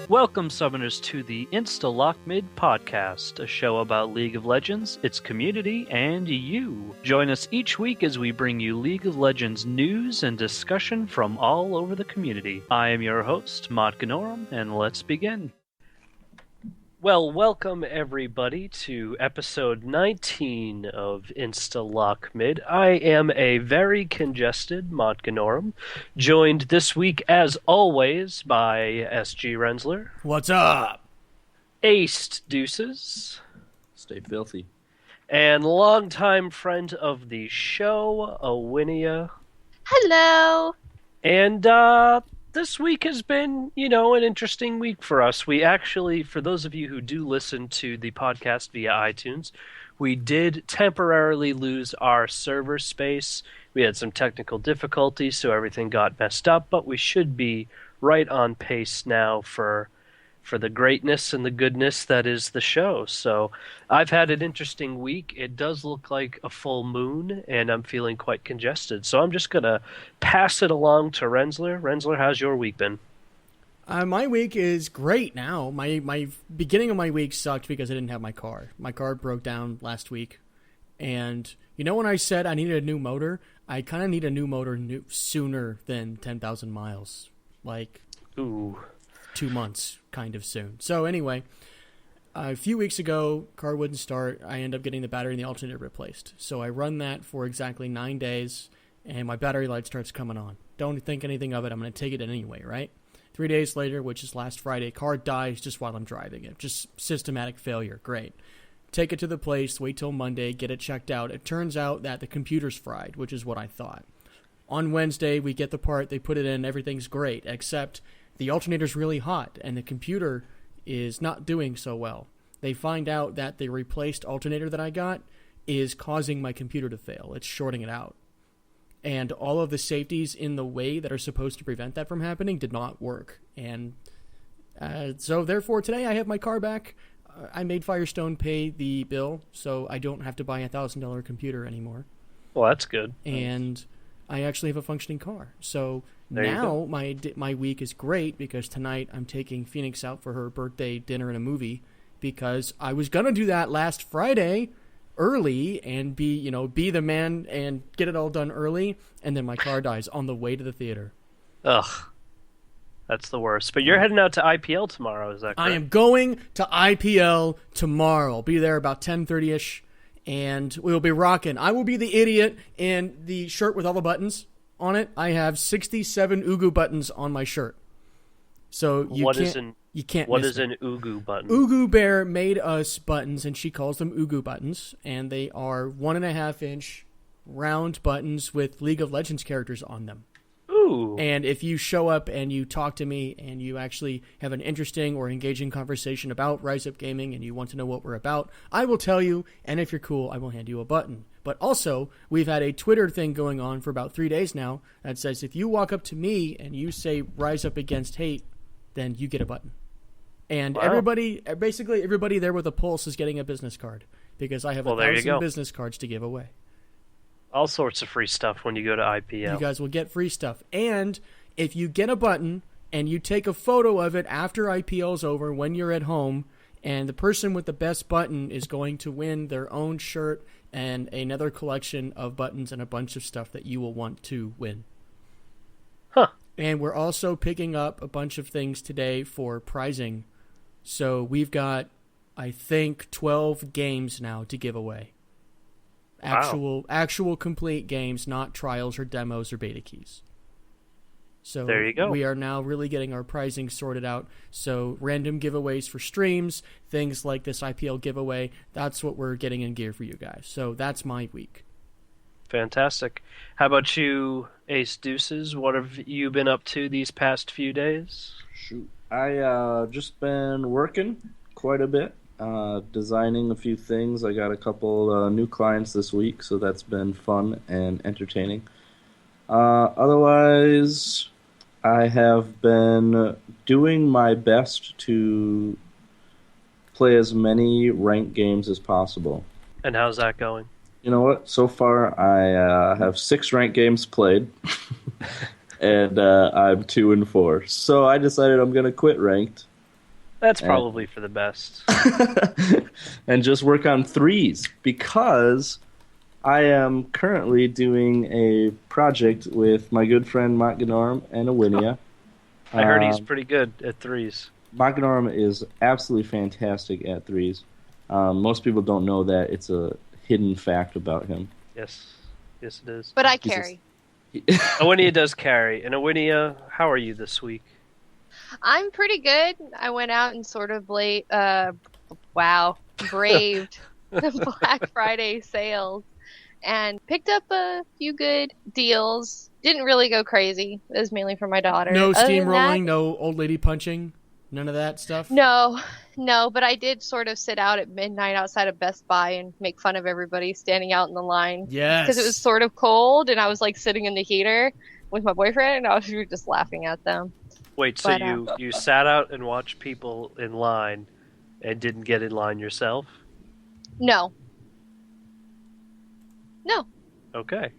Welcome, Summoners, to the Instalock Mid podcast, a show about League of Legends, its community, and you. Join us each week as we bring you League of Legends news and discussion from all over the community. I am your host, Mod Ganorum, and let's begin. Well, welcome everybody to episode 19 of Instalock Mid. I am a very congested Mod Ganorum, joined this week, as always, by SG Rensler. What's up? Aced Deuces. Stay filthy. And longtime friend of the show, Awinia. Hello. And, this week has been, an interesting week for us. We actually, for those of you who do listen to the podcast via iTunes, we did temporarily lose our server space. We had some technical difficulties, so everything got messed up, but we should be right on pace now for the greatness and the goodness that is the show. So I've had an interesting week. It does look like a full moon, and I'm feeling quite congested. So I'm just going to pass it along to Rensler. Rensler, how's your week been? My week is great now. My beginning of my week sucked because I didn't have my car. My car broke down last week. And when I said I needed a new motor, I kind of need a new motor sooner than 10,000 miles. Ooh. 2 months kind of soon. So anyway, a few weeks ago, car wouldn't start. I ended up getting the battery and the alternator replaced. So I run that for exactly 9 days, and my battery light starts coming on. Don't think anything of it. I'm going to take it anyway, right? 3 days later, which is last Friday, car dies just while I'm driving it. Just systematic failure. Great. Take it to the place, wait till Monday, get it checked out. It turns out that the computer's fried, which is what I thought. On Wednesday, we get the part, they put it in, everything's great, except the alternator's really hot, and the computer is not doing so well. They find out that the replaced alternator that I got is causing my computer to fail. It's shorting it out. And all of the safeties in the way that are supposed to prevent that from happening did not work. And so therefore today I have my car back. I made Firestone pay the bill, so I don't have to buy a $1,000 computer anymore. Well, that's good. And I actually have a functioning car. So now my week is great because tonight I'm taking Phoenix out for her birthday dinner and a movie because I was going to do that last Friday early and be the man and get it all done early, and then my car dies on the way to the theater. Ugh. That's the worst. But you're heading out to IPL tomorrow, is that correct? I am going to IPL tomorrow. I'll be there about 10:30ish. And we will be rocking. I will be the idiot in the shirt with all the buttons on it. I have 67 Ugu buttons on my shirt. So you can't What miss is them. an Ugu button? Ugu Bear made us buttons, and she calls them Ugu buttons. And they are 1.5-inch round buttons with League of Legends characters on them. Ooh. And if you show up and you talk to me and you actually have an interesting or engaging conversation about Rise Up Gaming and you want to know what we're about, I will tell you, and if you're cool, I will hand you a button. But also, we've had a Twitter thing going on for about 3 days now that says if you walk up to me and you say Rise Up Against Hate, then you get a button. And wow. basically everybody there with a pulse is getting a business card because I have 1,000 business cards to give away. All sorts of free stuff when you go to IPL. You guys will get free stuff. And if you get a button and you take a photo of it after IPL's over when you're at home, and the person with the best button is going to win their own shirt and another collection of buttons and a bunch of stuff that you will want to win. Huh. And we're also picking up a bunch of things today for prizing. So we've got, I think, 12 games now to give away. Actual complete games, not trials or demos or beta keys. So there you go. We are now really getting our prizing sorted out. So random giveaways for streams, things like this IPL giveaway, that's what we're getting in gear for you guys. So that's my week. Fantastic. How about you, Ace Deuces? What have you been up to these past few days? Shoot. I just been working quite a bit. Designing a few things. I got a couple new clients this week, so that's been fun and entertaining. Otherwise, I have been doing my best to play as many ranked games as possible. And how's that going? You know what? So far, I have 6 ranked games played, and I'm 2-4. So I decided I'm going to quit ranked That's probably for the best. and just work on threes because I am currently doing a project with my good friend Montgonorm and Awinia. I heard he's pretty good at threes. Montgonorm is absolutely fantastic at threes. Most people don't know that. It's a hidden fact about him. Yes it is. But I carry. Awinia does carry. And Awinia, how are you this week? I'm pretty good. I went out and sort of braved the Black Friday sales and picked up a few good deals. Didn't really go crazy. It was mainly for my daughter. No steamrolling, no old lady punching, none of that stuff? No, but I did sort of sit out at midnight outside of Best Buy and make fun of everybody standing out in the line. Yes. Because it was sort of cold and I was like sitting in the heater with my boyfriend and we were just laughing at them. Wait, so you sat out and watched people in line and didn't get in line yourself? No. Okay.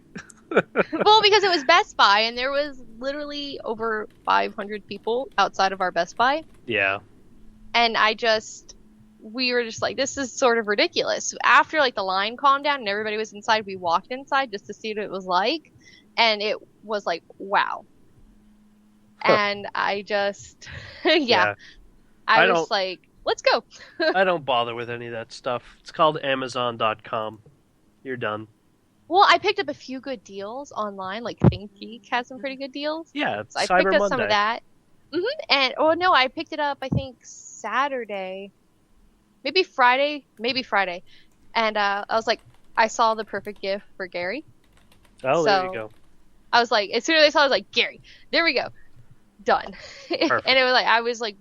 Well, because it was Best Buy and there was literally over 500 people outside of our Best Buy. Yeah. And we were just like, this is sort of ridiculous. After like the line calmed down and everybody was inside, we walked inside just to see what it was like. And it was like, wow. And I just, I was like, let's go. I don't bother with any of that stuff. It's called Amazon.com. You're done. Well, I picked up a few good deals online. Like ThinkGeek has some pretty good deals. Yeah, it's so I Cyber picked up Monday. some of that. And I picked it up. I think Saturday, maybe Friday. And I was like, I saw the perfect gift for Gary. Oh, there you go. I was like, as soon as I saw it, I was like, Gary, there we go, done. And it was like I was like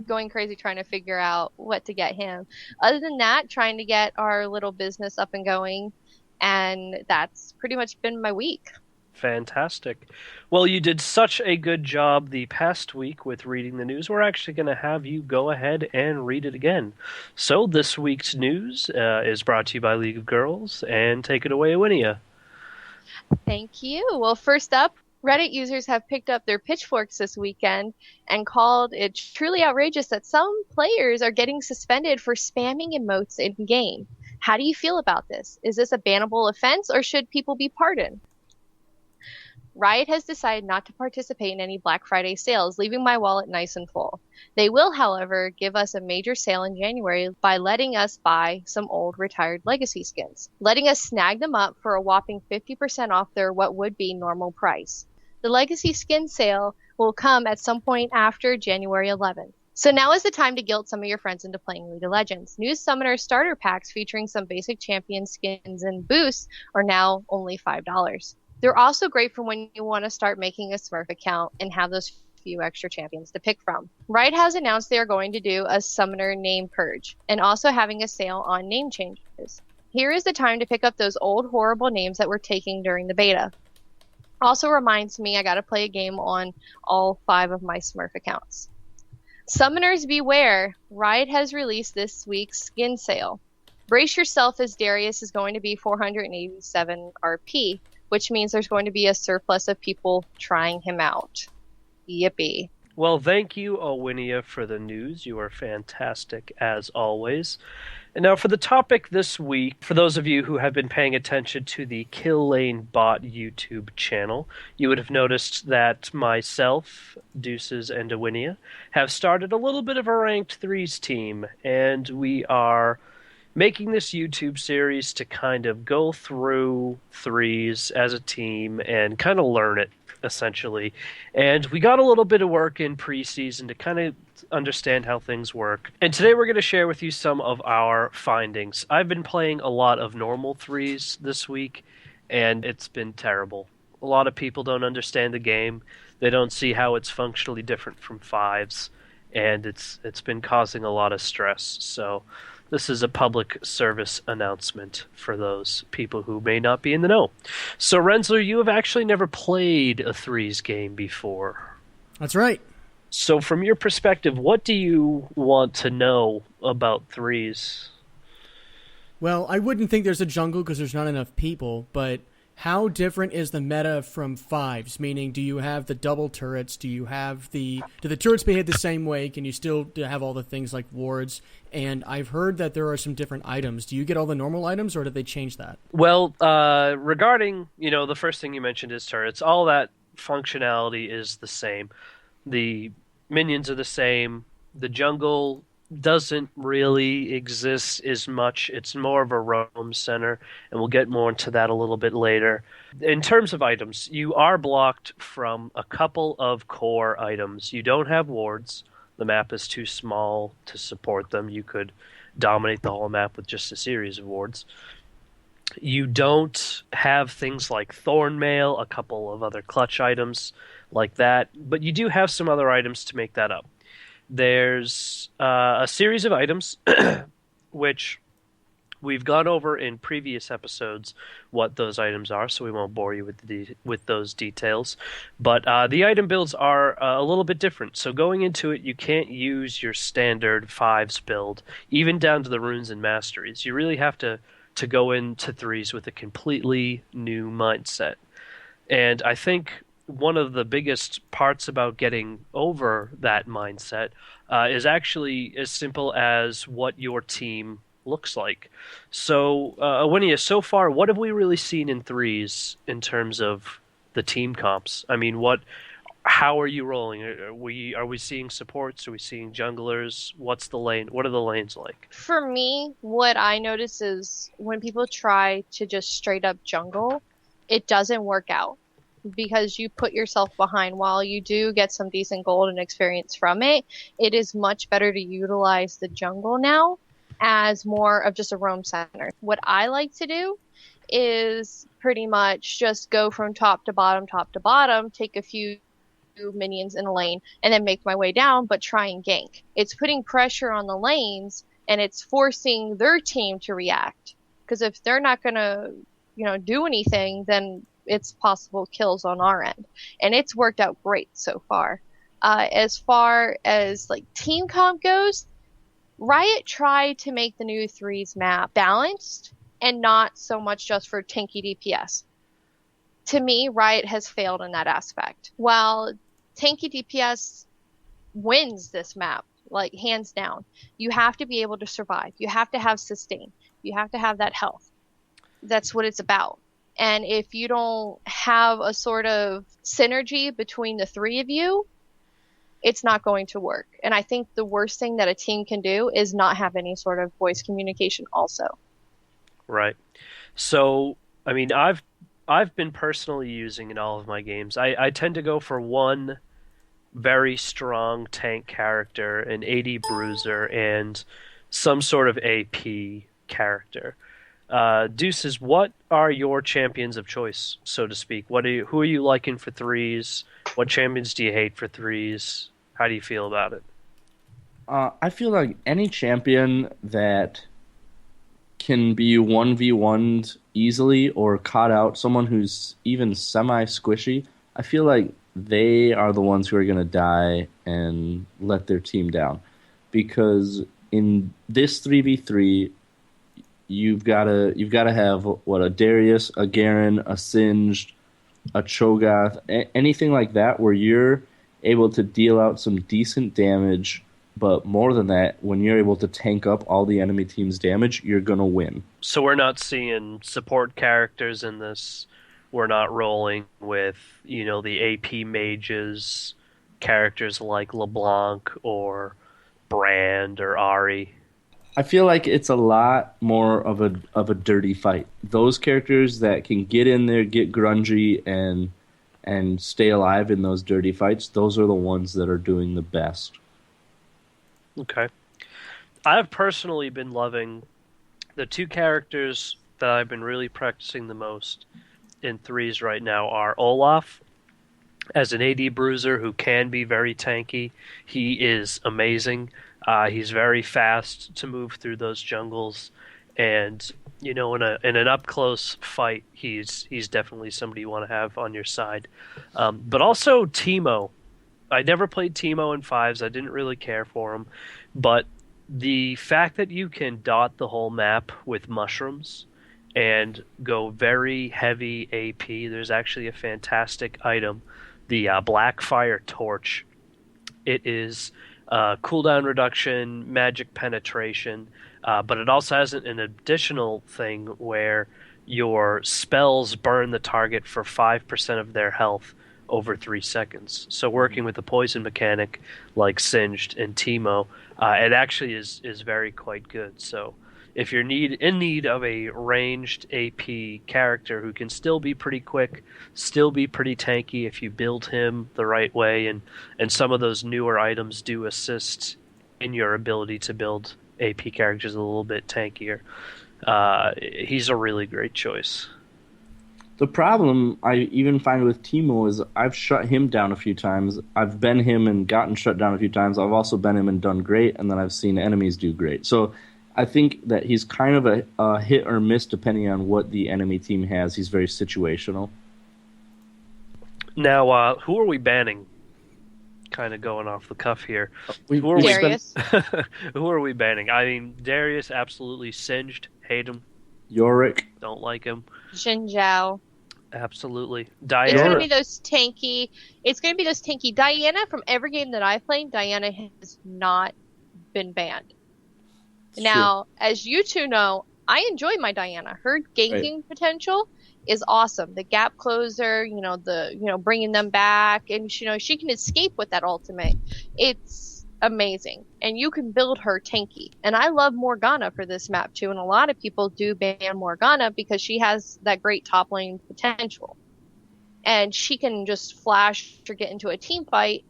going crazy trying to figure out what to get him. Other than that, trying to get our little business up and going. And that's pretty much been my week. Fantastic. Well, you did such a good job the past week with reading the news. We're actually going to have you go ahead and read it again. So this week's news is brought to you by League of Girls. And take it away, Awinia. Thank you. Well, first up, Reddit users have picked up their pitchforks this weekend and called it truly outrageous that some players are getting suspended for spamming emotes in-game. How do you feel about this? Is this a bannable offense or should people be pardoned? Riot has decided not to participate in any Black Friday sales, leaving my wallet nice and full. They will, however, give us a major sale in January by letting us buy some old retired Legacy skins, letting us snag them up for a whopping 50% off their what would be normal price. The Legacy skin sale will come at some point after January 11th. So now is the time to guilt some of your friends into playing League of Legends. New Summoner starter packs featuring some basic champion skins and boosts are now only $5. They're also great for when you want to start making a Smurf account and have those few extra champions to pick from. Riot has announced they are going to do a Summoner name purge and also having a sale on name changes. Here is the time to pick up those old horrible names that we're taking during the beta. Also reminds me I gotta play a game on all 5 of my Smurf accounts. Summoners beware, Riot has released this week's skin sale. Brace yourself as Darius is going to be 487 RP, which means there's going to be a surplus of people trying him out. Yippee. Well, thank you, Awinia, for the news. You are fantastic, as always. And now for the topic this week, for those of you who have been paying attention to the Kill Lane Bot YouTube channel, you would have noticed that myself, Deuces, and Awinia have started a little bit of a ranked threes team, and we are making this YouTube series to kind of go through threes as a team and kind of learn it, essentially. And we got a little bit of work in preseason to kind of understand how things work. And today we're going to share with you some of our findings. I've been playing a lot of normal threes this week, and it's been terrible. A lot of people don't understand the game. They don't see how it's functionally different from fives, and it's been causing a lot of stress. So this is a public service announcement for those people who may not be in the know. So, Rensler, you have actually never played a threes game before. That's right. So, from your perspective, what do you want to know about threes? Well, I wouldn't think there's a jungle because there's not enough people, but How different is the meta from 5s? Meaning, do you have the double turrets? Do the turrets behave the same way? Can you still have all the things like wards? And I've heard that there are some different items. Do you get all the normal items, or did they change that? Well, regarding, the first thing you mentioned is turrets. All that functionality is the same. The minions are the same. The jungle doesn't really exist as much. It's more of a roam center, and we'll get more into that a little bit later. In terms of items, you are blocked from a couple of core items. You don't have wards. The map is too small to support them. You could dominate the whole map with just a series of wards. You don't have things like Thorn Mail, a couple of other clutch items like that, but you do have some other items to make that up. There's a series of items which we've gone over in previous episodes what those items are, so we won't bore you with those details. But the item builds are a little bit different. So going into it, you can't use your standard 5s build, even down to the runes and masteries. You really have to go into 3s with a completely new mindset. And I think one of the biggest parts about getting over that mindset is actually as simple as what your team looks like. So, Awinia, so far, what have we really seen in 3s in terms of the team comps? I mean, how are you rolling? Are we seeing supports? Are we seeing junglers? What's the lane? What are the lanes like? For me, what I notice is when people try to just straight up jungle, it doesn't work out because you put yourself behind. While you do get some decent gold and experience from it, it is much better to utilize the jungle now as more of just a roam center. What I like to do is pretty much just go from top to bottom, take a few minions in a lane, and then make my way down, but try and gank. It's putting pressure on the lanes, and it's forcing their team to react. Because if they're not going to, do anything, then it's possible kills on our end. And it's worked out great so far. As far as like team comp goes, Riot tried to make the new 3s map balanced and not so much just for tanky DPS. To me, Riot has failed in that aspect. While tanky DPS wins this map, like hands down, you have to be able to survive. You have to have sustain. You have to have that health. That's what it's about. And if you don't have a sort of synergy between the three of you, it's not going to work. And I think the worst thing that a team can do is not have any sort of voice communication also. Right. So, I mean, I've been personally using in all of my games, I tend to go for one very strong tank character, an AD bruiser, and some sort of AP character. Deuces, what are your champions of choice, so to speak? Who are you liking for 3s? What champions do you hate for 3s? How do you feel about it? I feel like any champion that can be 1v1'd easily or caught out, someone who's even semi-squishy, I feel like they are the ones who are going to die and let their team down. Because in this 3v3, you've got to have a Darius, a Garen, a Singed, a Cho'Gath, anything like that where you're able to deal out some decent damage, but more than that, when you're able to tank up all the enemy team's damage, you're going to win. So we're not seeing support characters in this. We're not rolling with, the AP mages, characters like LeBlanc or Brand or Ahri. I feel like it's a lot more of a dirty fight. Those characters that can get in there, get grungy, and stay alive in those dirty fights, those are the ones that are doing the best. Okay. I've personally been loving the two characters that I've been really practicing the most in 3s right now are Olaf as an AD bruiser who can be very tanky. He is amazing. He's very fast to move through those jungles, and in an up close fight, he's definitely somebody you want to have on your side. But also Teemo. I never played Teemo in 5s. I didn't really care for him, but the fact that you can dot the whole map with mushrooms and go very heavy AP. There's actually a fantastic item, the Black Fire Torch. It is cooldown reduction, magic penetration, but it also has an additional thing where your spells burn the target for 5% of their health over 3 seconds. So working with the poison mechanic like Singed and Teemo, it actually is very quite good. So if you're in need of a ranged AP character who can still be pretty quick, still be pretty tanky if you build him the right way, and some of those newer items do assist in your ability to build AP characters a little bit tankier, he's a really great choice. The problem I even find with Teemo is I've shut him down a few times. I've been him and gotten shut down a few times. I've also been him and done great, and then I've seen enemies do great. So I think that he's kind of a hit or miss depending on what the enemy team has. He's very situational. Now, who are we banning? Kind of going off the cuff here. Darius. Who are we banning? I mean, Darius, absolutely Singed. Hate him. Yorick. Don't like him. Jin Zhao. Absolutely. It's Diana. going to be those tanky. It's going to be those tanky. Diana, from every game that I've played, Diana has not been banned. Now, as you two know, I enjoy my Diana. Her ganking potential is awesome. The gap closer, bringing them back, and she can escape with that ultimate. It's amazing, and you can build her tanky. And I love Morgana for this map too. And a lot of people do ban Morgana because she has that great top lane potential, and she can just flash or get into a team fight,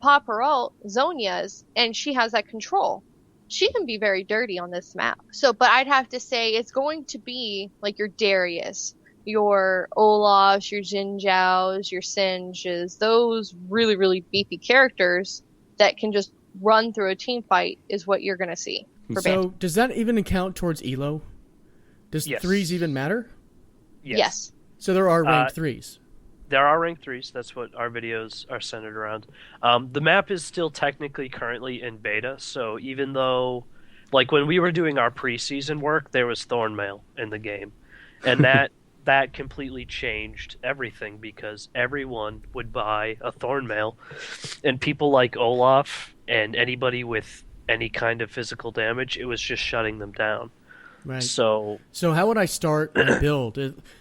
pop her ult, Zhonya's, and she has that control. She can be very dirty on this map. But I'd have to say it's going to be like your Darius, your Olafs, your Jin Zhaos, your Singes, those really, really beefy characters that can just run through a team fight is what you're going to see. So does that even account towards ELO? Does threes even matter? Yes. So there are ranked threes. There are ranked threes. That's what our videos are centered around. The map is still technically currently in beta, so even though, like when we were doing our preseason work, there was Thornmail in the game, and that completely changed everything because everyone would buy a Thornmail, and people like Olaf and anybody with any kind of physical damage, it was just shutting them down. Right. So how would I start my build?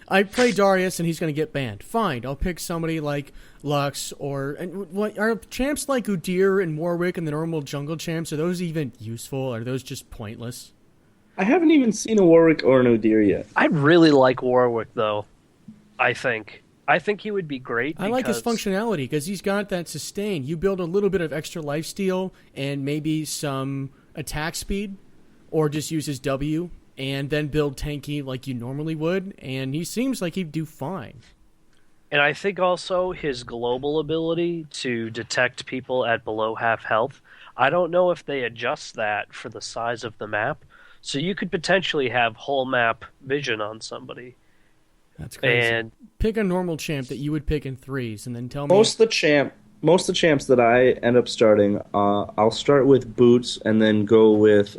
I play Darius and he's going to get banned. Fine, I'll pick somebody like Lux what are champs like Udyr and Warwick and the normal jungle champs? Are those even useful? Or are those just pointless? I haven't even seen a Warwick or an Udyr yet. I really like Warwick though. I think he would be great. I like his functionality because he's got that sustain. You build a little bit of extra lifesteal and maybe some attack speed, or just use his W. And then build tanky like you normally would, and he seems like he'd do fine. And I think also his global ability to detect people at below half health, I don't know if they adjust that for the size of the map, so you could potentially have whole map vision on somebody. That's crazy. And pick a normal champ that you would pick in threes, and then tell me... Most of the champs that I end up starting, I'll start with boots, and then go with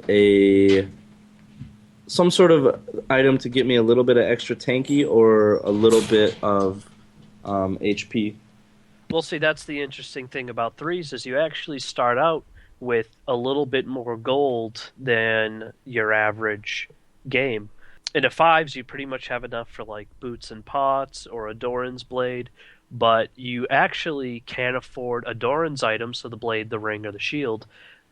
some sort of item to get me a little bit of extra tanky or a little bit of HP. Well, see, that's the interesting thing about threes is you actually start out with a little bit more gold than your average game. In a fives, you pretty much have enough for like boots and pots or a Doran's blade, but you actually can't afford a Doran's item, so the blade, the ring, or the shield,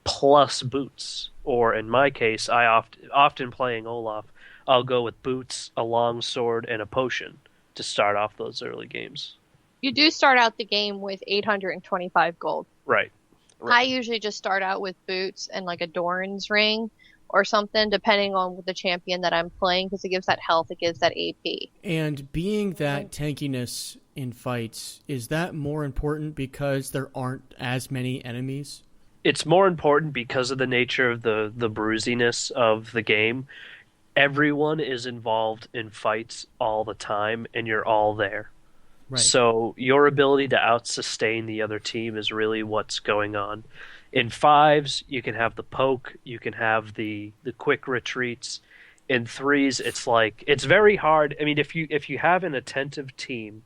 plus boots. Or in my case, I often playing Olaf, I'll go with boots, a long sword, and a potion to start off those early games. You do start out the game with 825 gold. Right. I usually just start out with boots and like a Doran's ring or something, depending on the champion that I'm playing, because it gives that health, it gives that AP. And being that tankiness in fights, is that more important because there aren't as many enemies? It's more important because of the nature of the bruisiness of the game. Everyone is involved in fights all the time, and you're all there. Right. So your ability to out-sustain the other team is really what's going on. In fives, you can have the poke, you can have the quick retreats. In threes, it's like it's very hard. I mean, if you have an attentive team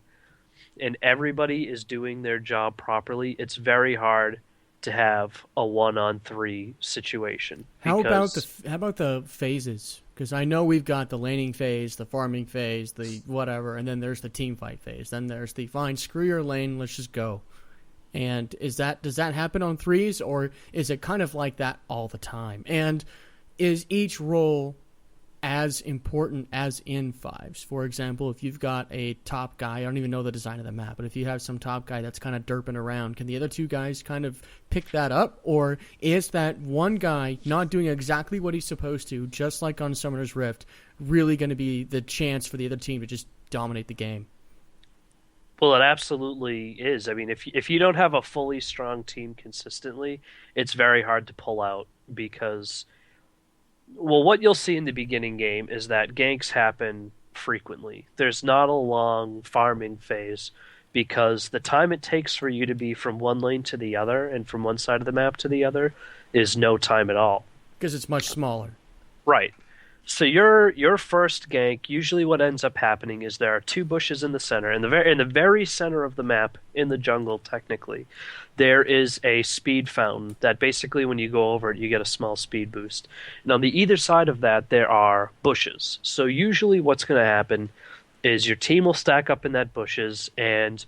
and everybody is doing their job properly, it's very hard to have a 1-on-3 situation because How about the phases? Because I know we've got the laning phase, the farming phase, the whatever, and then there's the team fight phase. Then there's the fine, screw your lane, let's just go. And does that happen on threes, or is it kind of like that all the time? And is each role as important as in fives? For example, if you've got a top guy, I don't even know the design of the map, but if you have some top guy that's kind of derping around, can the other two guys kind of pick that up? Or is that one guy not doing exactly what he's supposed to, just like on Summoner's Rift, really going to be the chance for the other team to just dominate the game? well, it absolutely is. I mean, if you don't have a fully strong team consistently, it's very hard to pull out because well, what you'll see in the beginning game is that ganks happen frequently. There's not a long farming phase because the time it takes for you to be from one lane to the other and from one side of the map to the other is no time at all. Because it's much smaller. Right. So your first gank, usually what ends up happening is there are two bushes in the center, in the very center of the map, in the jungle technically, there is a speed fountain that basically when you go over it you get a small speed boost. And on the either side of that there are bushes. So usually what's going to happen is your team will stack up in that bushes and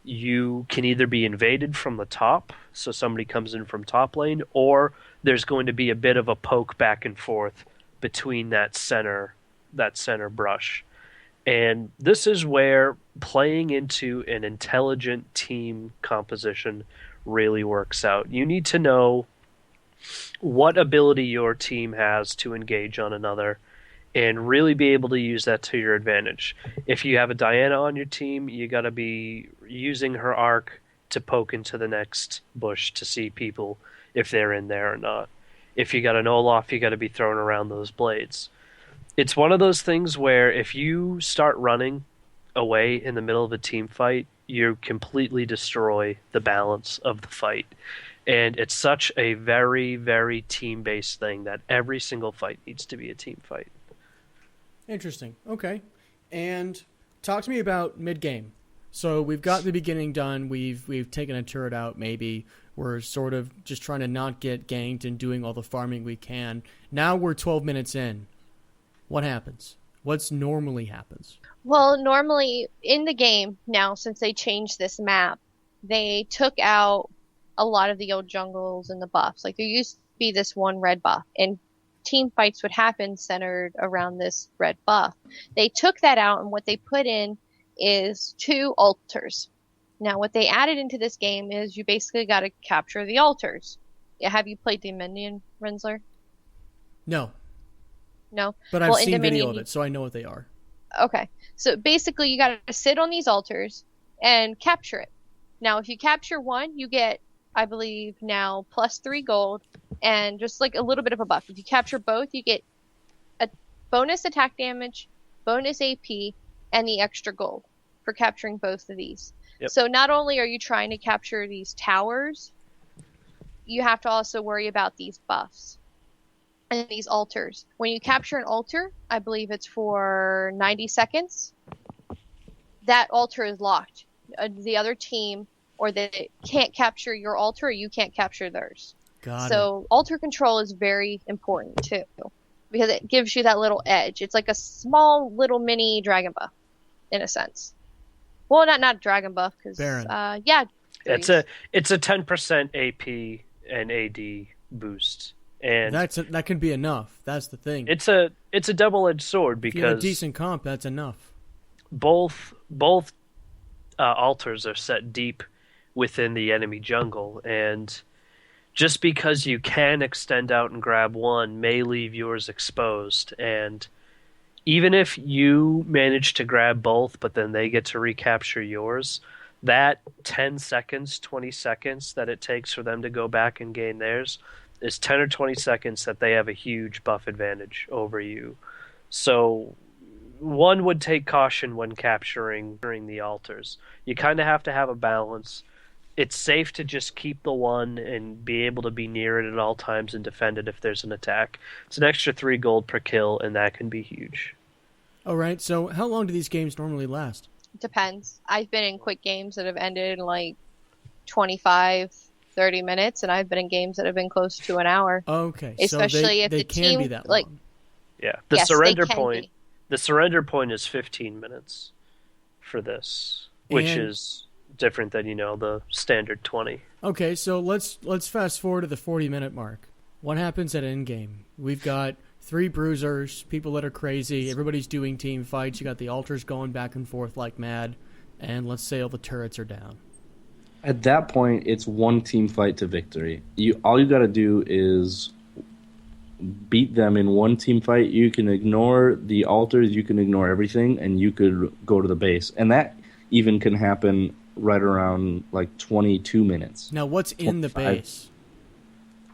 you can either be invaded from the top, so somebody comes in from top lane, or there's going to be a bit of a poke back and forth between that center brush. And this is where playing into an intelligent team composition really works out. You need to know what ability your team has to engage on another and really be able to use that to your advantage. If you have a Diana on your team, you got to be using her arc to poke into the next bush to see people if they're in there or not. If you got an Olaf, you got to be throwing around those blades. It's one of those things where if you start running away in the middle of a team fight, you completely destroy the balance of the fight. And it's such a very, very team-based thing that every single fight needs to be a team fight. Interesting. Okay. And talk to me about mid-game. So we've got the beginning done. We've taken a turret out maybe. We're sort of just trying to not get ganked and doing all the farming we can. Now we're 12 minutes in. What happens? What's normally happens? Well, normally in the game now, since they changed this map, they took out a lot of the old jungles and the buffs. Like there used to be this one red buff, and team fights would happen centered around this red buff. They took that out, and what they put in is 2 altars. Now, what they added into this game is you basically got to capture the altars. Have you played Dominion, Rensler? No. No? But I've Well, in seen Dominion, video of it, so I know what they are. Okay. So basically, you got to sit on these altars and capture it. Now, if you capture one, you get, I believe, now +3 gold and just like a little bit of a buff. If you capture both, you get a bonus attack damage, bonus AP, and the extra gold for capturing both of these. Yep. So not only are you trying to capture these towers, you have to also worry about these buffs and these altars. When you capture an altar, I believe it's for 90 seconds, that altar is locked. The other team, or they can't capture your altar, or you can't capture theirs. So altar control is very important too, because it gives you that little edge. It's like a small little mini dragon buff, in a sense. Well, not dragon buff, because yeah, it's a 10% AP and AD boost, and that can be enough. That's the thing. It's a double-edged sword because if you have a decent comp, that's enough. Both altars are set deep within the enemy jungle, and just because you can extend out and grab one may leave yours exposed. And even if you manage to grab both, but then they get to recapture yours, that 10 seconds, 20 seconds that it takes for them to go back and gain theirs is 10 or 20 seconds that they have a huge buff advantage over you. So one would take caution when capturing during the altars. You kind of have to have a balance. it's safe to just keep the one and be able to be near it at all times and defend it if there's an attack. It's an extra 3 gold per kill, and that can be huge. All right, so how long do these games normally last? Depends. I've been in quick games that have ended in like 25, 30 minutes, and I've been in games that have been close to an hour. Okay, especially so if they the can team be that like long. Yeah, yes, surrender they can point. be. The surrender point is 15 minutes for this, which And- is different than the standard 20. Okay, so let's fast forward to the 40-minute mark. What happens at endgame? We've got 3 bruisers, people that are crazy, everybody's doing team fights, you got the altars going back and forth like mad, and let's say all the turrets are down. At that point, it's one team fight to victory. All you got to do is beat them in one team fight. You can ignore the altars, you can ignore everything, and you could go to the base. And that even can happen right around like 22 minutes. Now, what's in the 25. base?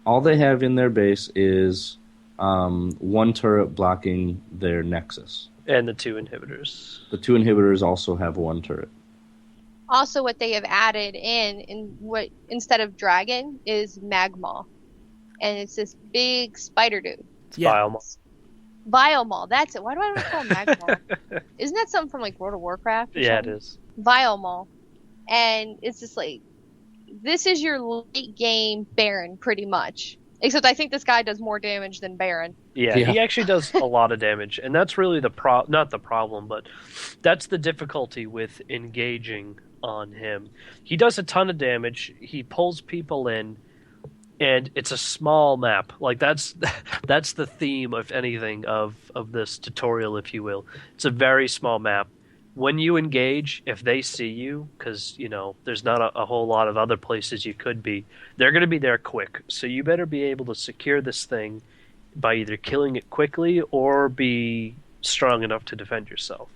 All they have in their base is one turret blocking their nexus. And the 2 inhibitors. The 2 inhibitors also have one turret. Also, what they have added in what instead of dragon is magma, and it's this big spider dude. Yeah. Biomol. Biomol, that's it. Why do I always call him magma? Isn't that something from like World of Warcraft? Or Yeah, it something? is. Biomol, and it's just like this is your late game Baron, pretty much. Except I think this guy does more damage than Baron. Yeah, Yeah. he actually does a lot of damage, and that's really not the problem, but that's the difficulty with engaging on him. He does a ton of damage. He pulls people in, and it's a small map. Like that's the theme of anything of this tutorial, if you will. It's a very small map. When you engage, if they see you, because there's not a whole lot of other places you could be, they're going to be there quick. So you better be able to secure this thing by either killing it quickly or be strong enough to defend yourself.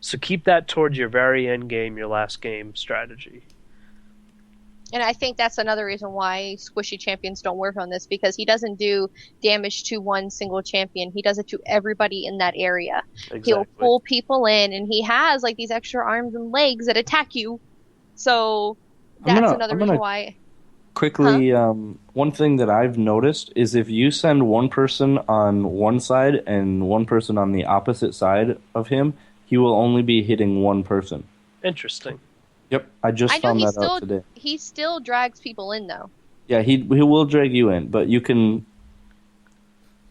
So keep that towards your very end game, your last game strategy. And I think that's another reason why squishy champions don't work on this, because he doesn't do damage to one single champion. He does it to everybody in that area. Exactly. He'll pull people in, and he has like these extra arms and legs that attack you. So that's another reason why. Quickly, one thing that I've noticed is if you send one person on one side and one person on the opposite side of him, he will only be hitting one person. Interesting. Yep, I just I know found that out today. he still drags people in though. Yeah, he will drag you in, but you can.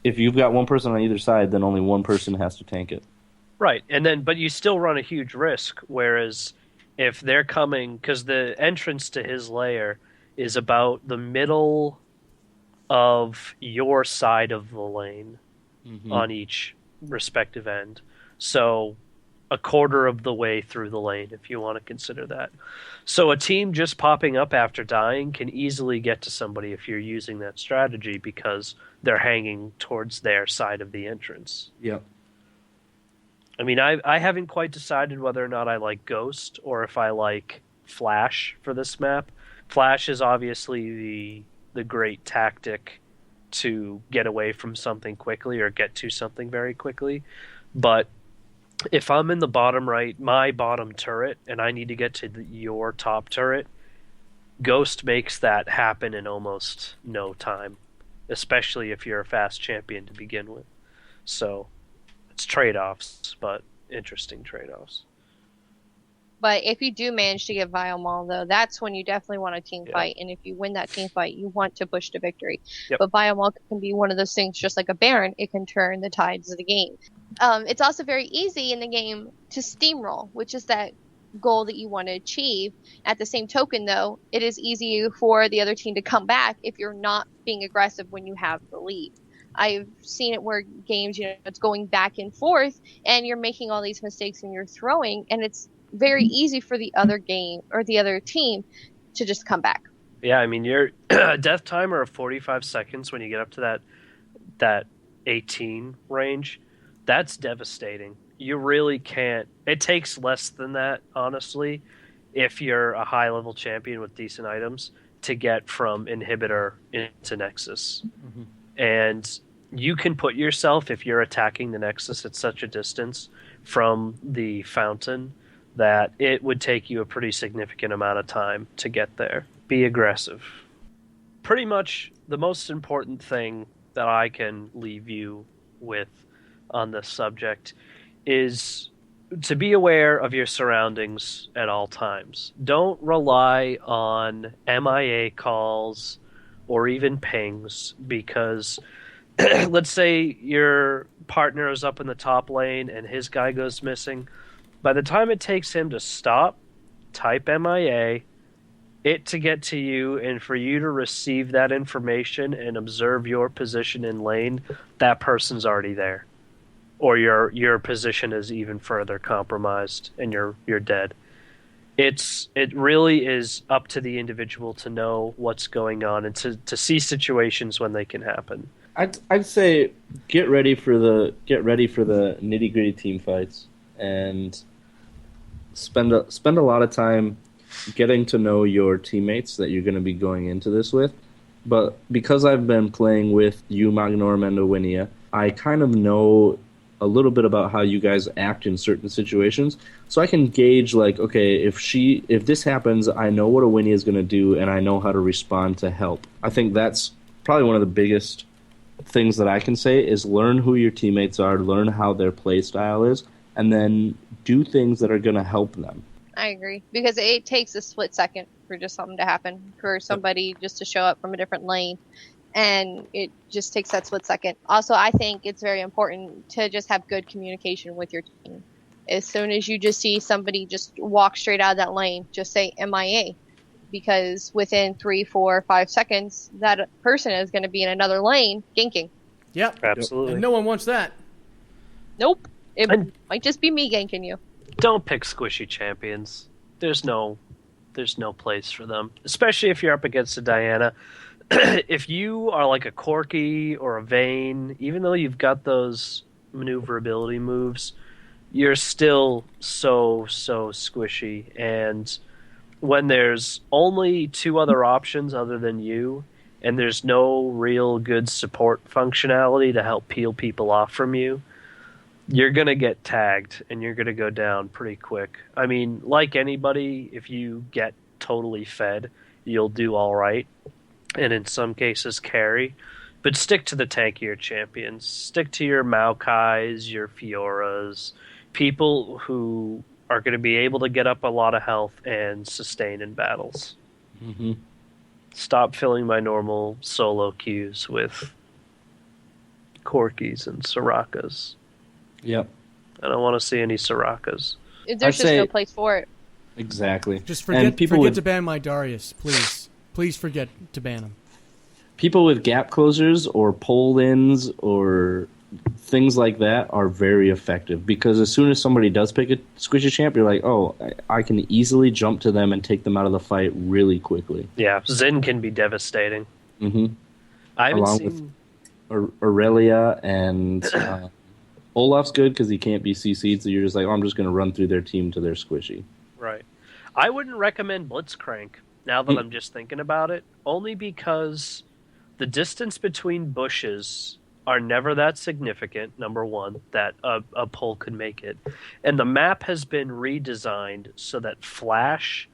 If you've got one person on either side, then only one person has to tank it. Right, but you still run a huge risk. Whereas if they're coming, because the entrance to his lair is about the middle of your side of the lane on each respective end. So a quarter of the way through the lane, if you want to consider that. So a team just popping up after dying can easily get to somebody if you're using that strategy because they're hanging towards their side of the entrance. Yep. I mean, I haven't quite decided whether or not I like Ghost or if I like Flash for this map. Flash is obviously the great tactic to get away from something quickly or get to something very quickly. But if I'm in the bottom right, my bottom turret, and I need to get to your top turret, Ghost makes that happen in almost no time, especially if you're a fast champion to begin with. So it's trade-offs, but interesting trade-offs. But if you do manage to get Biomol, though, that's when you definitely want a team fight. And if you win that team fight, you want to push to victory. Yep. But Biomol can be one of those things, just like a Baron, it can turn the tides of the game. It's also very easy in the game to steamroll, which is that goal that you want to achieve. At the same token, though, it is easy for the other team to come back if you're not being aggressive when you have the lead. I've seen it where games, it's going back and forth, and you're making all these mistakes when you're throwing, and it's very easy for the other game or the other team to just come back. Yeah, I mean, your death timer of 45 seconds when you get up to that 18 range, that's devastating. You really can't. It takes less than that, honestly, if you're a high-level champion with decent items, to get from inhibitor into Nexus. Mm-hmm. And you can put yourself, if you're attacking the Nexus at such a distance from the fountain, that it would take you a pretty significant amount of time to get there. Be aggressive. Pretty much the most important thing that I can leave you with on this subject is to be aware of your surroundings at all times. Don't rely on MIA calls or even pings, because let's say your partner is up in the top lane and his guy goes missing. By the time it takes him to stop, type MIA, it to get to you, and for you to receive that information and observe your position in lane, that person's already there. Or your position is even further compromised and you're dead. It really is up to the individual to know what's going on and to see situations when they can happen. I'd say get ready for the nitty gritty team fights and spend a lot of time getting to know your teammates that you're going to be going into this with. But because I've been playing with you, Magnorm, and Owinia, I kind of know a little bit about how you guys act in certain situations, so I can gauge, like, okay, if this happens, I know what Owinia is going to do, and I know how to respond to help. I think that's probably one of the biggest things that I can say is learn who your teammates are, learn how their play style is, and then do things that are going to help them. I agree, because it takes a split second for just something to happen, for somebody just to show up from a different lane, and it just takes that split second. Also, I think it's very important to just have good communication with your team. As soon as you just see somebody just walk straight out of that lane, just say MIA, because within 3, 4, 5 seconds, that person is going to be in another lane ganking. Yep. Absolutely. And no one wants that. Nope. It might just be me ganking you. Don't pick squishy champions. There's no place for them, especially if you're up against a Diana. If you are like a Corki or a Vayne, even though you've got those maneuverability moves, you're still so squishy. And when there's only 2 other options other than you, and there's no real good support functionality to help peel people off from you, you're going to get tagged and you're going to go down pretty quick. I mean, like anybody, if you get totally fed, you'll do all right, and in some cases carry. But stick to the tankier champions. Stick to your Maokais, your Fioras, people who are going to be able to get up a lot of health and sustain in battles. Mm-hmm. Stop filling my normal solo queues with Corkis and Sorakas. Yep. I don't want to see any Sorakas. There's just no place for it. Exactly. Just forget to ban my Darius, please. Please forget to ban him. People with gap closers or pull-ins or things like that are very effective, because as soon as somebody does pick a squishy champ, you're like, oh, I can easily jump to them and take them out of the fight really quickly. Yeah, Zen can be devastating. Mm-hmm. I haven't seen Aurelia and Olaf's good because he can't be CC'd, so you're just like, oh, I'm just going to run through their team to their squishy. Right. I wouldn't recommend Blitzcrank, now that I'm just thinking about it, only because the distance between bushes are never that significant, number one, that a pull could make it. And the map has been redesigned so that Flash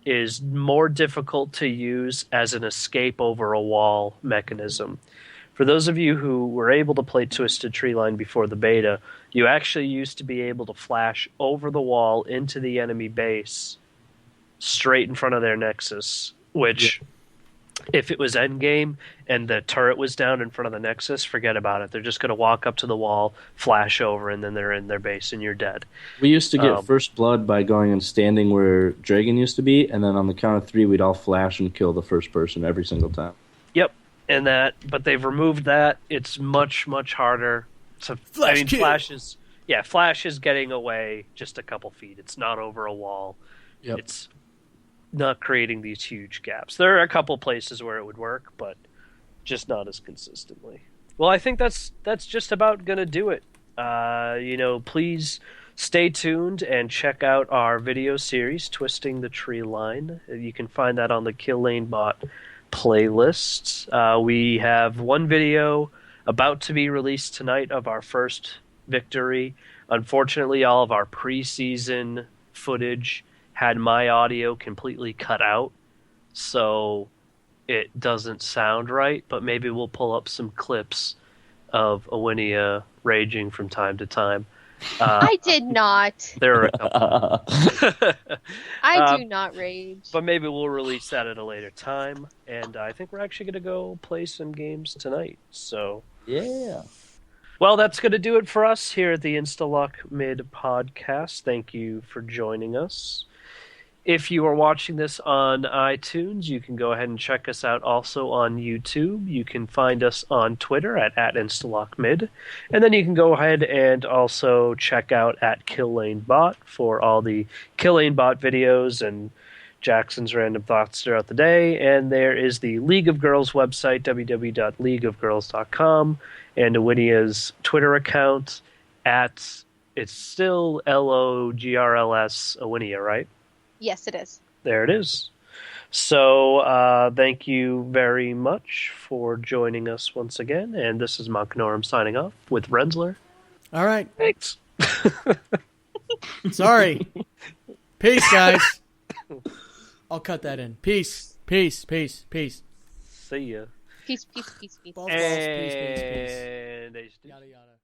is more difficult to use as an escape over a wall mechanism. For those of you who were able to play Twisted Treeline before the beta, you actually used to be able to flash over the wall into the enemy base straight in front of their Nexus, which, if it was endgame and the turret was down in front of the Nexus, forget about it. They're just going to walk up to the wall, flash over, and then they're in their base and you're dead. We used to get first blood by going and standing where Dragon used to be, and then on the count of 3, we'd all flash and kill the first person every single time. Yep. But they've removed that. It's much, much harder to. Flash is getting away just a couple feet. It's not over a wall. Yep. It's not creating these huge gaps. There are a couple places where it would work, but just not as consistently. Well, I think that's just about gonna do it. Please stay tuned and check out our video series, Twisting the Tree Line. You can find that on the Kill Lane Bot playlist. We have one video about to be released tonight of our first victory. Unfortunately, all of our preseason footage had my audio completely cut out, so it doesn't sound right, but maybe we'll pull up some clips of Awinia raging from time to time. I did not. There are a couple. I do not rage. But maybe we'll release that at a later time. And I think we're actually going to go play some games tonight. So, Yeah. well, that's going to do it for us here at the Instalock Mid podcast. Thank you for joining us. If you are watching this on iTunes, you can go ahead and check us out also on YouTube. You can find us on Twitter at @InstalockMid. And then you can go ahead and also check out at KillLaneBot for all the KillLaneBot videos and Jackson's random thoughts throughout the day. And there is the League of Girls website, www.leagueofgirls.com, and Awinia's Twitter account at, it's still LOGRLS Awinia, right? Yes, it is. There it is. So thank you very much for joining us once again. And this is Monknorum signing off with Rensler. All right. Thanks. Sorry. Peace, guys. I'll cut that in. Peace. Peace. Peace. Peace. See ya. Peace, peace, peace, peace. Balls, balls, peace, peace, peace. And Yada, yada.